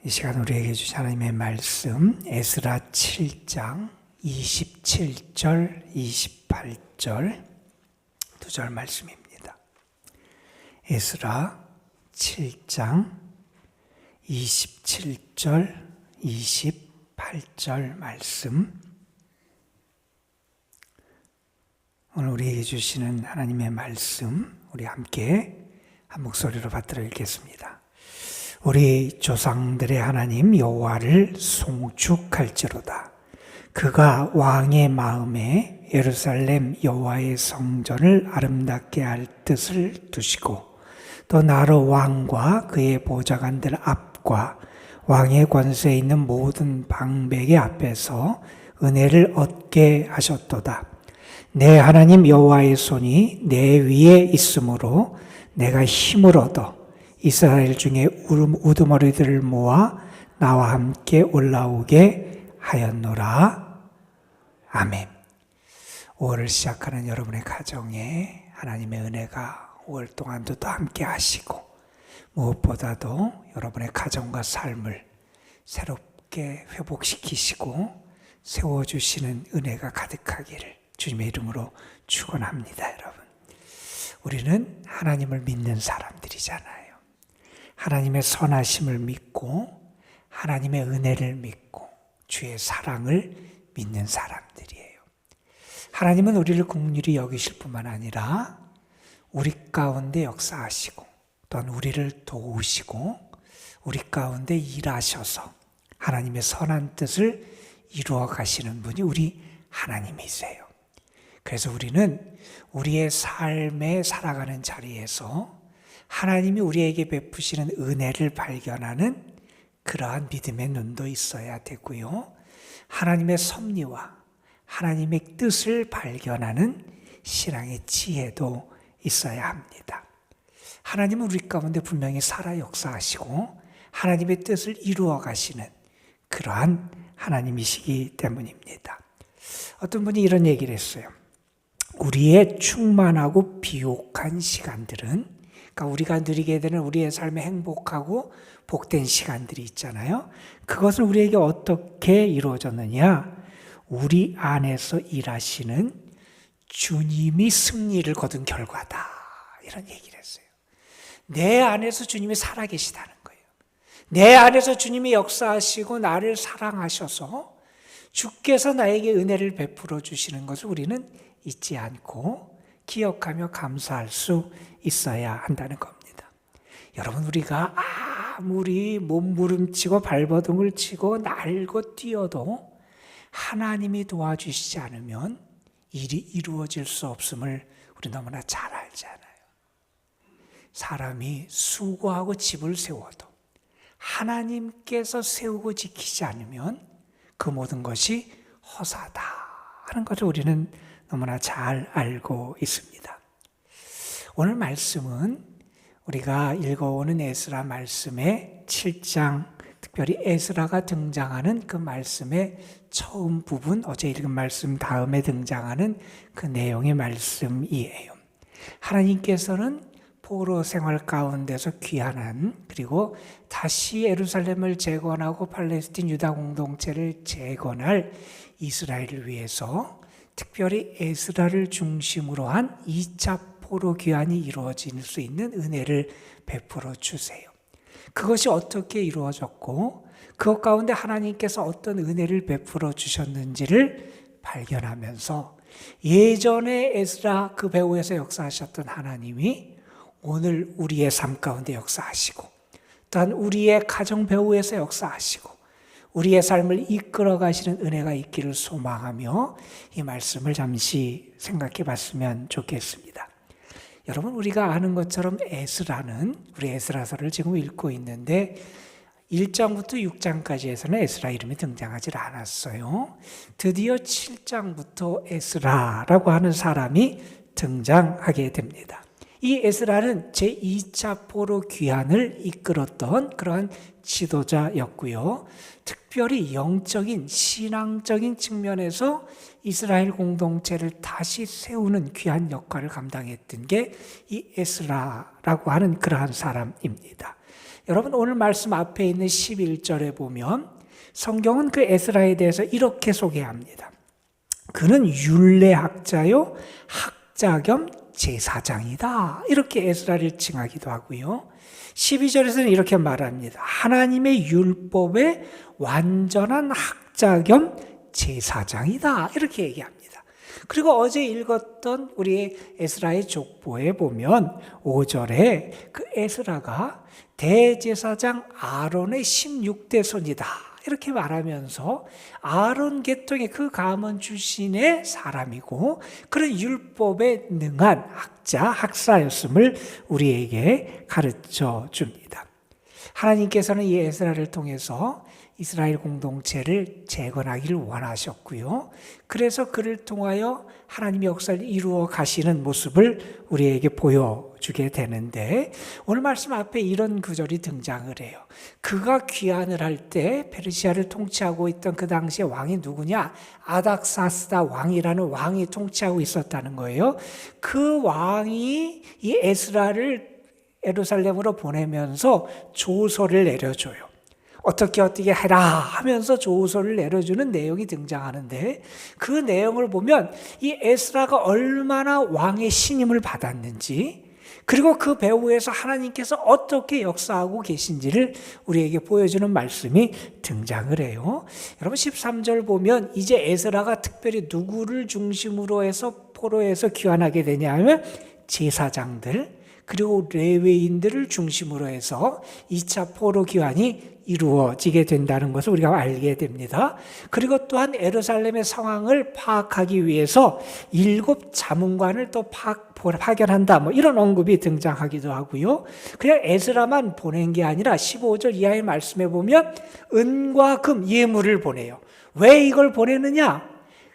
이 시간 우리에게 주신 하나님의 말씀 에스라 7장 27절 28절 두 절 말씀입니다. 에스라 7장 27절 28절 말씀, 오늘 우리에게 주시는 하나님의 말씀 우리 함께 한 목소리로 받들어 읽겠습니다. 우리 조상들의 하나님 여호와를 송축할지로다. 그가 왕의 마음에 예루살렘 여호와의 성전을 아름답게 할 뜻을 두시고 또 나로 왕과 그의 보좌관들 앞과 왕의 권세에 있는 모든 방백의 앞에서 은혜를 얻게 하셨도다. 내 하나님 여호와의 손이 내 위에 있으므로 내가 힘을 얻어 이스라엘 중에 우두머리들을 모아 나와 함께 올라오게 하였노라. 아멘. 5월을 시작하는 여러분의 가정에 하나님의 은혜가 5월 동안도 또 함께 하시고, 무엇보다도 여러분의 가정과 삶을 새롭게 회복시키시고 세워주시는 은혜가 가득하기를 주님의 이름으로 축원합니다. 여러분, 우리는 하나님을 믿는 사람들이잖아요. 하나님의 선하심을 믿고 하나님의 은혜를 믿고 주의 사랑을 믿는 사람들이에요. 하나님은 우리를 긍휼히 여기실 뿐만 아니라 우리 가운데 역사하시고 또한 우리를 도우시고 우리 가운데 일하셔서 하나님의 선한 뜻을 이루어 가시는 분이 우리 하나님이세요. 그래서 우리는 우리의 삶에 살아가는 자리에서 하나님이 우리에게 베푸시는 은혜를 발견하는 그러한 믿음의 눈도 있어야 되고요. 하나님의 섭리와 하나님의 뜻을 발견하는 신앙의 지혜도 있어야 합니다. 하나님은 우리 가운데 분명히 살아 역사하시고 하나님의 뜻을 이루어 가시는 그러한 하나님이시기 때문입니다. 어떤 분이 이런 얘기를 했어요. 우리의 충만하고 비옥한 시간들은, 그러니까 우리가 누리게 되는 우리의 삶에 행복하고 복된 시간들이 있잖아요. 그것은 우리에게 어떻게 이루어졌느냐? 우리 안에서 일하시는 주님이 승리를 거둔 결과다. 이런 얘기를 했어요. 내 안에서 주님이 살아계시다는 거예요. 내 안에서 주님이 역사하시고 나를 사랑하셔서 주께서 나에게 은혜를 베풀어 주시는 것을 우리는 잊지 않고 기억하며 감사할 수 있어야 한다는 겁니다. 여러분, 우리가 아무리 몸부림치고 발버둥을 치고 날고 뛰어도 하나님이 도와주시지 않으면 일이 이루어질 수 없음을 우리 너무나 잘 알잖아요. 사람이 수고하고 집을 세워도 하나님께서 세우고 지키지 않으면 그 모든 것이 허사다 하는 것을 우리는 너무나 잘 알고 있습니다. 오늘 말씀은 우리가 읽어오는 에스라 말씀의 7장, 특별히 에스라가 등장하는 그 말씀의 처음 부분, 어제 읽은 말씀 다음에 등장하는 그 내용의 말씀이에요. 하나님께서는 포로 생활 가운데서 귀환한, 그리고 다시 예루살렘을 재건하고 팔레스틴 유다 공동체를 재건할 이스라엘을 위해서 특별히 에스라를 중심으로 한 2차 포로 귀환이 이루어질 수 있는 은혜를 베풀어 주세요. 그것이 어떻게 이루어졌고 그것 가운데 하나님께서 어떤 은혜를 베풀어 주셨는지를 발견하면서 예전에 에스라 그 배후에서 역사하셨던 하나님이 오늘 우리의 삶 가운데 역사하시고 또한 우리의 가정 배후에서 역사하시고 우리의 삶을 이끌어 가시는 은혜가 있기를 소망하며 이 말씀을 잠시 생각해 봤으면 좋겠습니다. 여러분, 우리가 아는 것처럼 에스라는, 우리 에스라서를 지금 읽고 있는데 1장부터 6장까지에서는 에스라 이름이 등장하지 않았어요. 드디어 7장부터 에스라라고 하는 사람이 등장하게 됩니다. 이 에스라는 제2차 포로 귀환을 이끌었던 그러한 지도자였고요. 특별히 영적인 신앙적인 측면에서 이스라엘 공동체를 다시 세우는 귀한 역할을 감당했던 게 이 에스라라고 하는 그러한 사람입니다. 여러분 오늘 말씀 앞에 있는 11절에 보면 성경은 그 에스라에 대해서 이렇게 소개합니다. 그는 율례학자요 학자 겸 제사장이다. 이렇게 에스라를 칭하기도 하고요. 12절에서는 이렇게 말합니다. 하나님의 율법의 완전한 학자 겸 제사장이다. 이렇게 얘기합니다. 그리고 어제 읽었던 우리 에스라의 족보에 보면 5절에 그 에스라가 대제사장 아론의 16대 손이다. 이렇게 말하면서 아론 계통의 그 가문 출신의 사람이고 그런 율법에 능한 학자, 학사였음을 우리에게 가르쳐 줍니다. 하나님께서는 이 에스라를 통해서 이스라엘 공동체를 재건하기를 원하셨고요. 그래서 그를 통하여 하나님의 역사를 이루어 가시는 모습을 우리에게 보여주게 되는데 오늘 말씀 앞에 이런 구절이 등장을 해요. 그가 귀환을 할 때 페르시아를 통치하고 있던 그 당시의 왕이 누구냐? 아닥사스다 왕이라는 왕이 통치하고 있었다는 거예요. 그 왕이 이 에스라를 예루살렘으로 보내면서 조서를 내려줘요. 어떻게 해라 하면서 조서를 내려주는 내용이 등장하는데 그 내용을 보면 이 에스라가 얼마나 왕의 신임을 받았는지 그리고 그 배후에서 하나님께서 어떻게 역사하고 계신지를 우리에게 보여주는 말씀이 등장을 해요. 여러분 13절 보면 이제 에스라가 특별히 누구를 중심으로 해서 포로에서 귀환하게 되냐 하면 제사장들 그리고 레위인들을 중심으로 해서 2차 포로 귀환이 이루어지게 된다는 것을 우리가 알게 됩니다. 그리고 또한 예루살렘의 상황을 파악하기 위해서 7 자문관을 또 파견한다. 이런 언급이 등장하기도 하고요. 그냥 에스라만 보낸 게 아니라 15절 이하의 말씀에 보면 은과 금 예물을 보내요. 왜 이걸 보내느냐?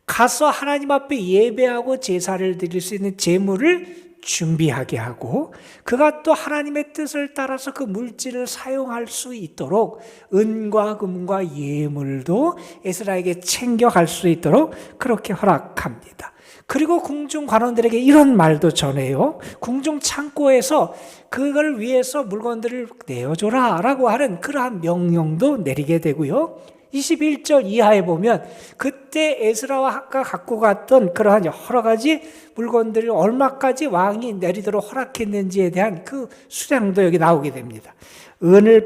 가서 하나님 앞에 예배하고 제사를 드릴 수 있는 제물을 준비하게 하고 그가 또 하나님의 뜻을 따라서 그 물질을 사용할 수 있도록 은과 금과 예물도 에스라에게 챙겨갈 수 있도록 그렇게 허락합니다. 그리고 궁중 관원들에게 이런 말도 전해요. 궁중 창고에서 그걸 위해서 물건들을 내어줘라 라고 하는 그러한 명령도 내리게 되고요. 21절 이하에 보면 그때 에스라와 학가 갖고 갔던 그러한 여러 가지 물건들을 얼마까지 왕이 내리도록 허락했는지에 대한 그 수량도 여기 나오게 됩니다. 은을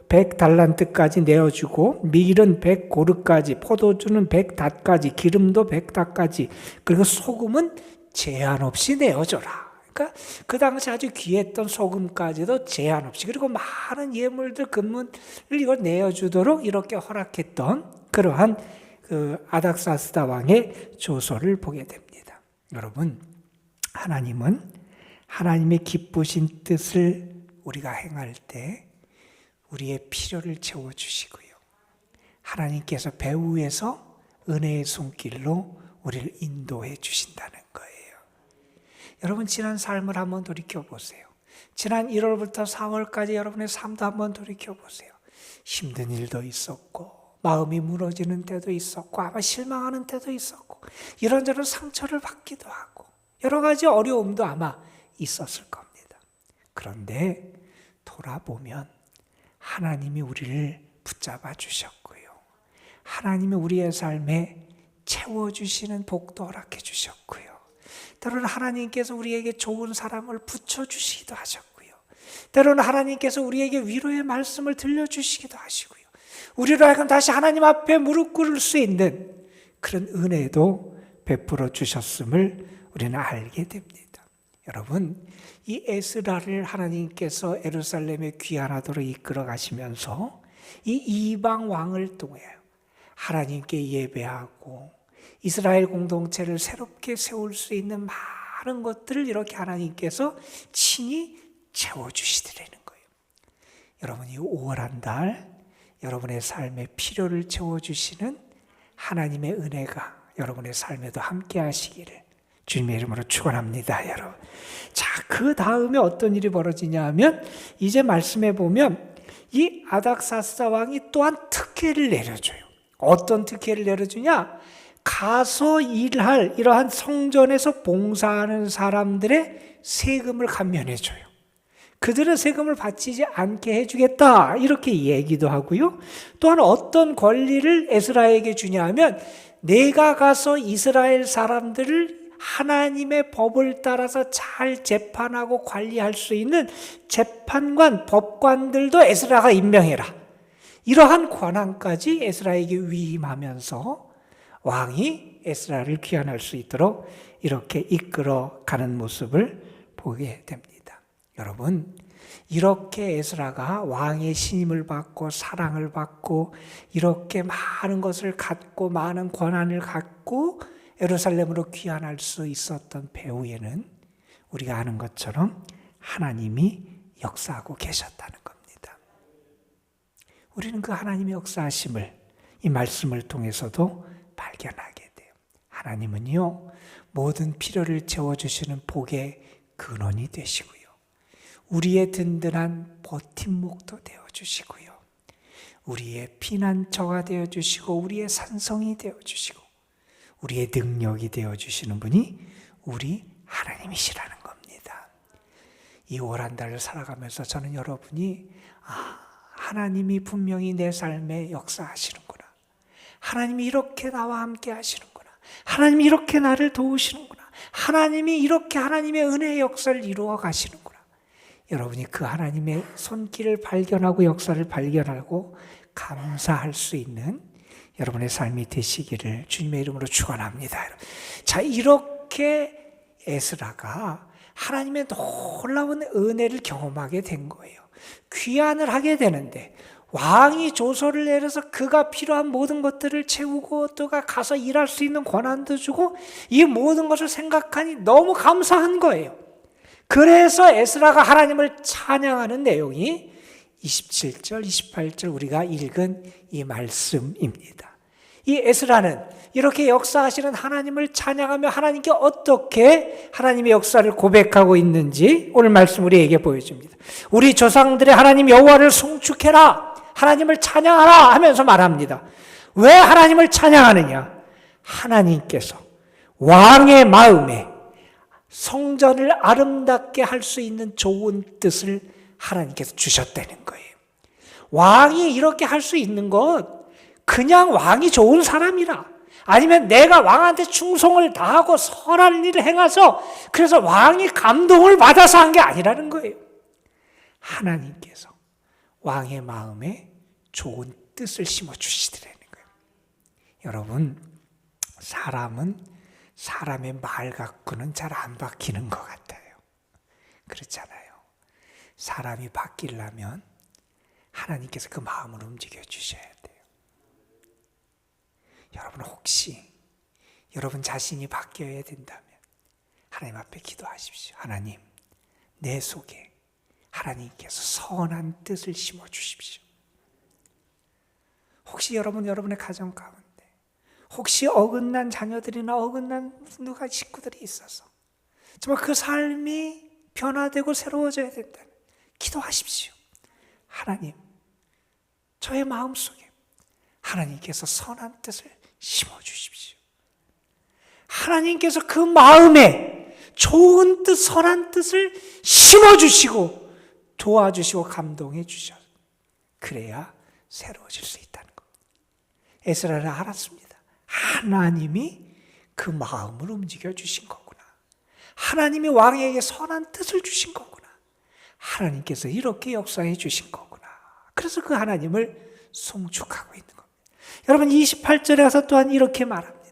100달란트까지 내어주고 밀은 100고르까지 포도주는 100닷까지 기름도 100닷까지 그리고 소금은 제한 없이 내어줘라. 그러니까 그 당시 아주 귀했던 소금까지도 제한 없이 그리고 많은 예물들 금문을 이걸 내어주도록 이렇게 허락했던 그러한 그 아닥사스다 왕의 조서를 보게 됩니다. 여러분 하나님은 하나님의 기쁘신 뜻을 우리가 행할 때 우리의 필요를 채워주시고요. 하나님께서 배후에서 은혜의 손길로 우리를 인도해 주신다는 거예요. 여러분 지난 삶을 한번 돌이켜보세요. 지난 1월부터 4월까지 여러분의 삶도 한번 돌이켜보세요. 힘든 일도 있었고 마음이 무너지는 때도 있었고 아마 실망하는 때도 있었고 이런저런 상처를 받기도 하고 여러 가지 어려움도 아마 있었을 겁니다. 그런데 돌아보면 하나님이 우리를 붙잡아 주셨고요. 하나님이 우리의 삶에 채워주시는 복도 허락해 주셨고요. 때로는 하나님께서 우리에게 좋은 사람을 붙여주시기도 하셨고요. 때로는 하나님께서 우리에게 위로의 말씀을 들려주시기도 하시고요. 우리로 하여금 다시 하나님 앞에 무릎 꿇을 수 있는 그런 은혜도 베풀어 주셨음을 우리는 알게 됩니다. 여러분, 이 에스라를 하나님께서 예루살렘에 귀환하도록 이끌어 가시면서 이 이방 왕을 통해 하나님께 예배하고 이스라엘 공동체를 새롭게 세울 수 있는 많은 것들을 이렇게 하나님께서 친히 채워주시더라는 거예요. 여러분이 5월 한 달 여러분의 삶의 필요를 채워주시는 하나님의 은혜가 여러분의 삶에도 함께 하시기를 주님의 이름으로 축원합니다, 여러분. 자, 그 다음에 어떤 일이 벌어지냐 하면 이제 말씀해 보면 이 아닥사스다 왕이 또한 특혜를 내려줘요. 어떤 특혜를 내려주냐? 가서 일할 이러한 성전에서 봉사하는 사람들의 세금을 감면해 줘요. 그들은 세금을 바치지 않게 해주겠다 이렇게 얘기도 하고요. 또한 어떤 권리를 에스라에게 주냐 하면 내가 가서 이스라엘 사람들을 하나님의 법을 따라서 잘 재판하고 관리할 수 있는 재판관, 법관들도 에스라가 임명해라. 이러한 권한까지 에스라에게 위임하면서 왕이 에스라를 귀환할 수 있도록 이렇게 이끌어가는 모습을 보게 됩니다. 여러분, 이렇게 에스라가 왕의 신임을 받고 사랑을 받고 이렇게 많은 것을 갖고 많은 권한을 갖고 예루살렘으로 귀환할 수 있었던 배후에는 우리가 아는 것처럼 하나님이 역사하고 계셨다는 겁니다. 우리는 그 하나님의 역사하심을 이 말씀을 통해서도 발견하게 돼요. 하나님은요, 모든 필요를 채워주시는 복의 근원이 되시고요. 우리의 든든한 버팀목도 되어주시고요. 우리의 피난처가 되어주시고 우리의 산성이 되어주시고 우리의 능력이 되어주시는 분이 우리 하나님이시라는 겁니다. 이 올 한 달을 살아가면서 저는 여러분이 하나님이 분명히 내 삶에 역사하시는구나. 하나님이 이렇게 나와 함께 하시는구나. 하나님이 이렇게 나를 도우시는구나. 하나님이 이렇게 하나님의 은혜의 역사를 이루어 가시는구나. 여러분이 그 하나님의 손길을 발견하고 역사를 발견하고 감사할 수 있는 여러분의 삶이 되시기를 주님의 이름으로 축원합니다. 자, 이렇게 에스라가 하나님의 놀라운 은혜를 경험하게 된 거예요. 귀환을 하게 되는데 왕이 조서를 내려서 그가 필요한 모든 것들을 채우고 또가 가서 일할 수 있는 권한도 주고 이 모든 것을 생각하니 너무 감사한 거예요. 그래서 에스라가 하나님을 찬양하는 내용이 27절, 28절 우리가 읽은 이 말씀입니다. 이 에스라는 이렇게 역사하시는 하나님을 찬양하며 하나님께 어떻게 하나님의 역사를 고백하고 있는지 오늘 말씀 우리에게 보여줍니다. 우리 조상들의 하나님 여호와를 송축해라, 하나님을 찬양하라 하면서 말합니다. 왜 하나님을 찬양하느냐? 하나님께서 왕의 마음에 성전을 아름답게 할 수 있는 좋은 뜻을 하나님께서 주셨다는 거예요. 왕이 이렇게 할 수 있는 것 그냥 왕이 좋은 사람이라 아니면 내가 왕한테 충성을 다하고 선한 일을 행해서 그래서 왕이 감동을 받아서 한 게 아니라는 거예요. 하나님께서 왕의 마음에 좋은 뜻을 심어주시더라는 거예요. 여러분, 사람은 사람의 말 갖고는 잘 안 바뀌는 것 같아요. 그렇잖아요. 사람이 바뀌려면 하나님께서 그 마음을 움직여 주셔야 돼요. 여러분, 혹시 여러분 자신이 바뀌어야 된다면 하나님 앞에 기도하십시오. 하나님, 내 속에 하나님께서 선한 뜻을 심어주십시오. 혹시 여러분의 가정 가운데 혹시 어긋난 자녀들이나 어긋난 누가 식구들이 있어서 정말 그 삶이 변화되고 새로워져야 된다면 기도하십시오. 하나님, 저의 마음속에 하나님께서 선한 뜻을 심어주십시오. 하나님께서 그 마음에 좋은 뜻, 선한 뜻을 심어주시고 도와주시고 감동해 주셔서 그래야 새로워질 수 있다는 겁니다. 에스라는 알았습니다. 하나님이 그 마음을 움직여 주신 거구나. 하나님이 왕에게 선한 뜻을 주신 거구나. 하나님께서 이렇게 역사해 주신 거구나. 그래서 그 하나님을 송축하고 있는 겁니다. 여러분, 28절에 가서 또한 이렇게 말합니다.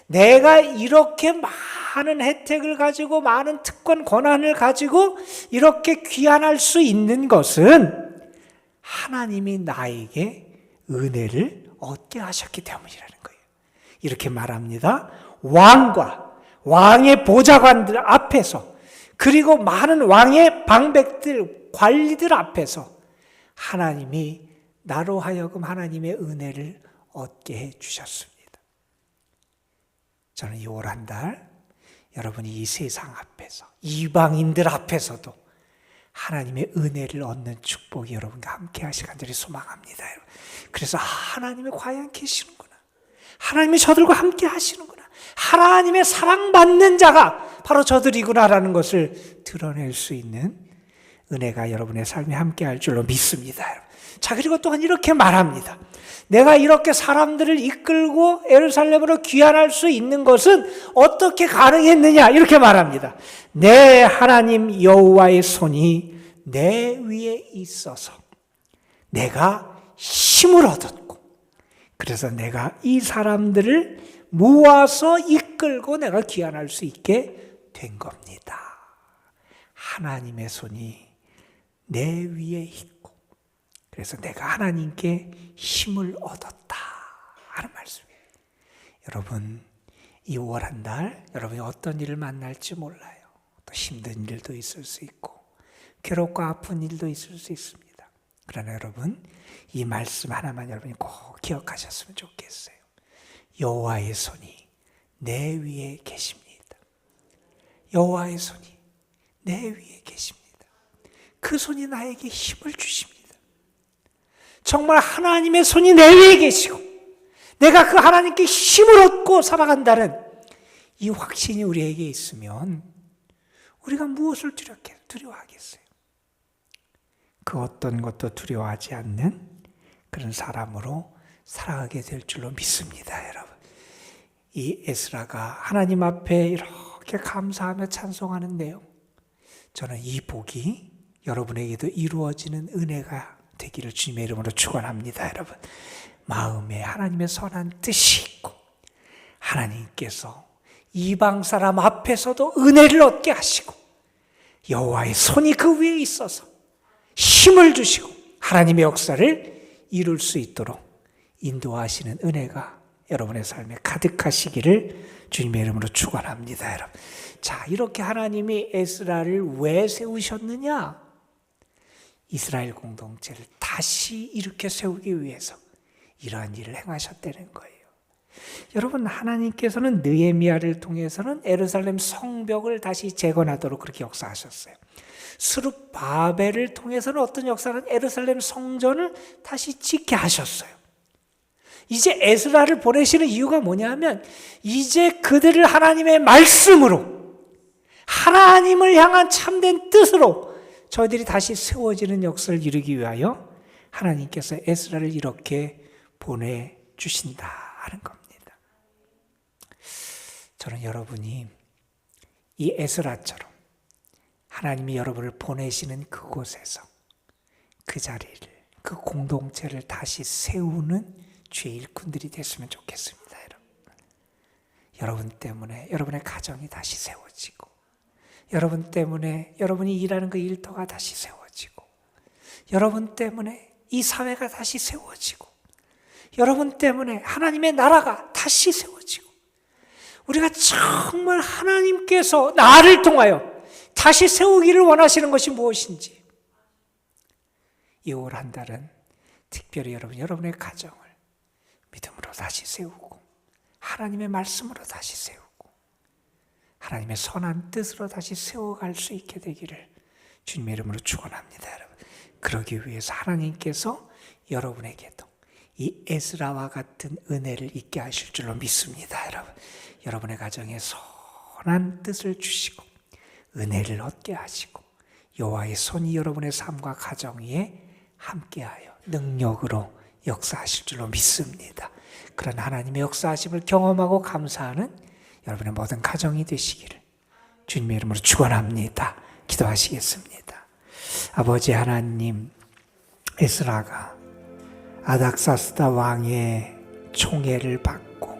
내가 이렇게 많은 혜택을 가지고 많은 특권 권한을 가지고 이렇게 귀환할 수 있는 것은 하나님이 나에게 은혜를 얻게 하셨기 때문이라는 거예요. 이렇게 말합니다. 왕과 왕의 보좌관들 앞에서 그리고 많은 왕의 방백들, 관리들 앞에서 하나님이 나로 하여금 하나님의 은혜를 얻게 해 주셨습니다. 저는 이 올 한 달 여러분이 이 세상 앞에서 이방인들 앞에서도 하나님의 은혜를 얻는 축복이 여러분과 함께 하시길 간절히 소망합니다. 그래서 하나님이 과연 계시는구나. 하나님이 저들과 함께 하시는구나. 하나님의 사랑받는 자가 바로 저들이구나라는 것을 드러낼 수 있는 은혜가 여러분의 삶에 함께할 줄로 믿습니다. 자, 그리고 또한 이렇게 말합니다. 내가 이렇게 사람들을 이끌고 예루살렘으로 귀환할 수 있는 것은 어떻게 가능했느냐 이렇게 말합니다. 내 하나님 여호와의 손이 내 위에 있어서 내가 힘을 얻었고, 그래서 내가 이 사람들을 모아서 이끌고 내가 귀환할 수 있게 된 겁니다. 하나님의 손이 내 위에 있고, 그래서 내가 하나님께 힘을 얻었다 하는 말씀이에요. 여러분, 이 5월 한 달 여러분이 어떤 일을 만날지 몰라요. 또 힘든 일도 있을 수 있고 괴롭고 아픈 일도 있을 수 있습니다. 그러나 여러분, 이 말씀 하나만 여러분이 꼭 기억하셨으면 좋겠어요. 여호와의 손이 내 위에 계십니다. 여호와의 손이 내 위에 계십니다. 그 손이 나에게 힘을 주십니다. 정말 하나님의 손이 내 위에 계시고 내가 그 하나님께 힘을 얻고 살아간다는 이 확신이 우리에게 있으면 우리가 무엇을 두려워하겠어요? 그 어떤 것도 두려워하지 않는 그런 사람으로 살아가게 될 줄로 믿습니다, 여러분. 이 에스라가 하나님 앞에 이렇게 감사하며 찬송하는 내용, 저는 이 복이 여러분에게도 이루어지는 은혜가 되기를 주님의 이름으로 축원합니다, 여러분. 마음에 하나님의 선한 뜻이 있고 하나님께서 이방 사람 앞에서도 은혜를 얻게 하시고 여호와의 손이 그 위에 있어서 힘을 주시고 하나님의 역사를 이룰 수 있도록 인도하시는 은혜가 여러분의 삶에 가득하시기를 주님의 이름으로 축원합니다, 여러분. 자, 이렇게 하나님이 에스라를 왜 세우셨느냐? 이스라엘 공동체를 다시 일으켜 세우기 위해서 이러한 일을 행하셨다는 거예요. 여러분, 하나님께서는 느헤미야를 통해서는 예루살렘 성벽을 다시 재건하도록 그렇게 역사하셨어요. 스룹바벨을 통해서는 어떤 역사는 예루살렘 성전을 다시 짓게 하셨어요. 이제 에스라를 보내시는 이유가 뭐냐면 이제 그들을 하나님의 말씀으로, 하나님을 향한 참된 뜻으로 저희들이 다시 세워지는 역사를 이루기 위하여 하나님께서 에스라를 이렇게 보내주신다 하는 겁니다. 저는 여러분이 이 에스라처럼 하나님이 여러분을 보내시는 그곳에서 그 자리를, 그 공동체를 다시 세우는 주의 일꾼들이 됐으면 좋겠습니다, 여러분. 여러분 때문에 여러분의 가정이 다시 세워지고, 여러분 때문에 여러분이 일하는 그 일터가 다시 세워지고, 여러분 때문에 이 사회가 다시 세워지고, 여러분 때문에 하나님의 나라가 다시 세워지고, 우리가 정말 하나님께서 나를 통하여 다시 세우기를 원하시는 것이 무엇인지, 이 올 한 달은 특별히 여러분의 가정을 믿음으로 다시 세우고 하나님의 말씀으로 다시 세우고 하나님의 선한 뜻으로 다시 세워갈 수 있게 되기를 주님의 이름으로 축원합니다, 여러분. 그러기 위해서 하나님께서 여러분에게도 이 에스라와 같은 은혜를 있게 하실 줄로 믿습니다, 여러분. 여러분의 가정에 선한 뜻을 주시고 은혜를 얻게 하시고 여호와의 손이 여러분의 삶과 가정 위에 함께하여 능력으로 역사하실 줄로 믿습니다. 그런 하나님의 역사하심을 경험하고 감사하는 여러분의 모든 가정이 되시기를 주님의 이름으로 축원합니다. 기도하시겠습니다. 아버지 하나님, 에스라가 아닥사스다 왕의 총애를 받고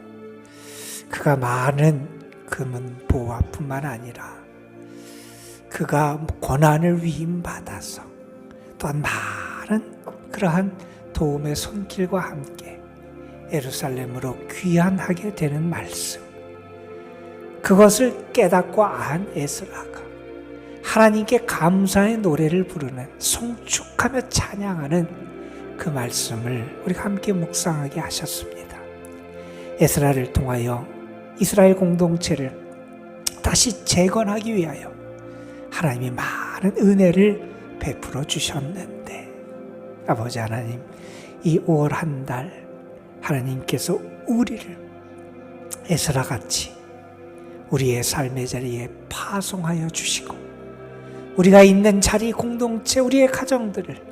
그가 많은 금은 보화뿐만 아니라 그가 권한을 위임받아서 또한 많은 그러한 도움의 손길과 함께 예루살렘으로 귀환하게 되는 말씀, 그것을 깨닫고 안 에스라가 하나님께 감사의 노래를 부르는, 송축하며 찬양하는 그 말씀을 우리가 함께 묵상하게 하셨습니다. 에스라를 통하여 이스라엘 공동체를 다시 재건하기 위하여 하나님이 많은 은혜를 베풀어 주셨는데, 아버지 하나님, 이 5월 한 달 하나님께서 우리를 에스라같이 우리의 삶의 자리에 파송하여 주시고 우리가 있는 자리, 공동체, 우리의 가정들을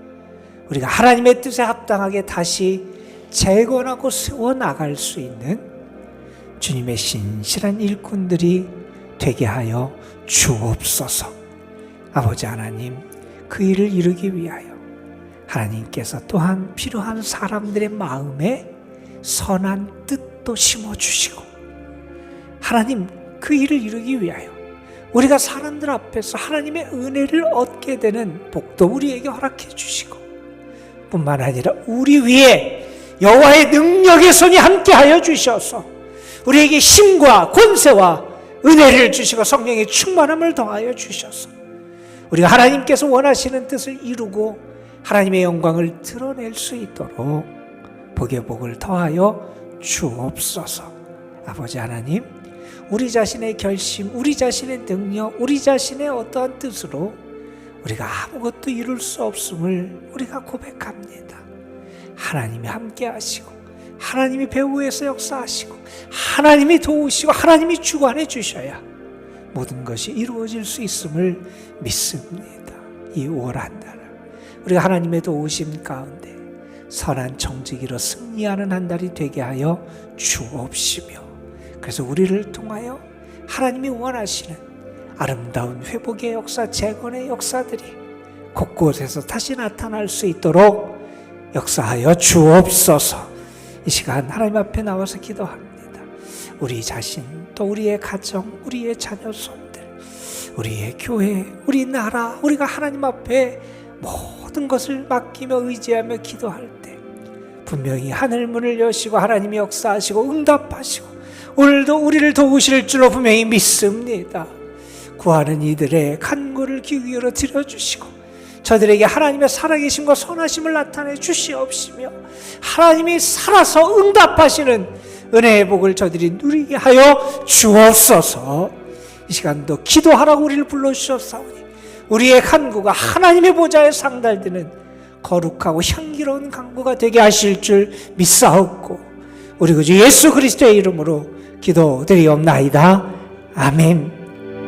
우리가 하나님의 뜻에 합당하게 다시 재건하고 세워나갈 수 있는 주님의 신실한 일꾼들이 되게 하여 주옵소서. 아버지 하나님, 그 일을 이루기 위하여 하나님께서 또한 필요한 사람들의 마음에 선한 뜻도 심어주시고, 하나님 그 일을 이루기 위하여 우리가 사람들 앞에서 하나님의 은혜를 얻게 되는 복도 우리에게 허락해 주시고, 뿐만 아니라 우리 위에 여호와의 능력의 손이 함께하여 주셔서 우리에게 힘과 권세와 은혜를 주시고 성령의 충만함을 더하여 주셔서 우리가 하나님께서 원하시는 뜻을 이루고 하나님의 영광을 드러낼 수 있도록 복의 복을 더하여 주옵소서. 아버지 하나님, 우리 자신의 결심, 우리 자신의 능력, 우리 자신의 어떠한 뜻으로 우리가 아무것도 이룰 수 없음을 우리가 고백합니다. 하나님이 함께 하시고 하나님이 배후에서 역사하시고 하나님이 도우시고 하나님이 주관해 주셔야 모든 것이 이루어질 수 있음을 믿습니다. 이 5월 한 달을 우리가 하나님의 도우심 가운데 선한 정직이로 승리하는 한 달이 되게 하여 주옵시며, 그래서 우리를 통하여 하나님이 원하시는 아름다운 회복의 역사, 재건의 역사들이 곳곳에서 다시 나타날 수 있도록 역사하여 주옵소서. 이 시간 하나님 앞에 나와서 기도합니다. 우리 자신, 또 우리의 가정, 우리의 자녀 손들, 우리의 교회, 우리 나라, 우리가 하나님 앞에 모든 것을 맡기며 의지하며 기도할 때 분명히 하늘문을 여시고 하나님이 역사하시고 응답하시고 오늘도 우리를 도우실 줄로 분명히 믿습니다. 구하는 이들의 간구를 귀 기울여 들어주시고 저들에게 하나님의 살아계심과 선하심을 나타내 주시옵시며 하나님이 살아서 응답하시는 은혜의 복을 저들이 누리게 하여 주옵소서. 이 시간도 기도하라고 우리를 불러주셨사오니 우리의 간구가 하나님의 보좌에 상달되는 거룩하고 향기로운 간구가 되게 하실 줄 믿사옵고 우리 구주 예수 그리스도의 이름으로 기도드리옵나이다. 아멘.